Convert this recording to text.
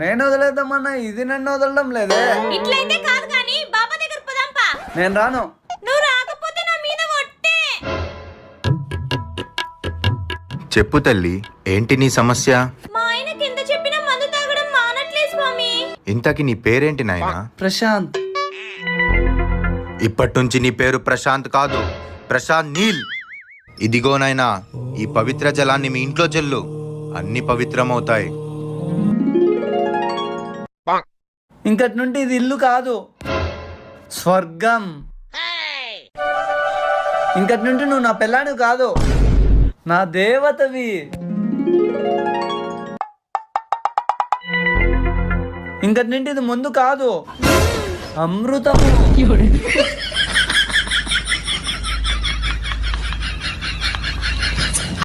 నేను వదిలేద్దామన్నా ఇది నన్ను వదలడం లేదే. ఇట్లయితే కాదు కానీ బాబా దగ్గర పోదాంపా. నేను రాను. నువ్వు రాకపోతే నా మీద ఒట్టే. చెప్పు తల్లి, ఏంటి నీ సమస్య? మా ఆయనకి ఎంత చెప్పినా మందు తాగడం మానట్లేదు స్వామి. ఇంతకి నీ పేరేంటి నాయనా? ప్రశాంత్. ఇప్పటి నుంచి నీ పేరు ప్రశాంత్ కాదు, ప్రశాంత్ నీల్. ఇదిగో నాయనా, ఈ పవిత్ర జలాన్ని మీ ఇంట్లో జల్లు, అన్ని పవిత్రమవుతాయి. ఇంకటి నుండి ఇది ఇల్లు కాదు, స్వర్గం. ఇంకటి నుండి నువ్వు నా పిల్లాడివి కాదు, నా దేవతవి. ఇంకటి నుండి ఇది ముందు కాదు, అమృతము.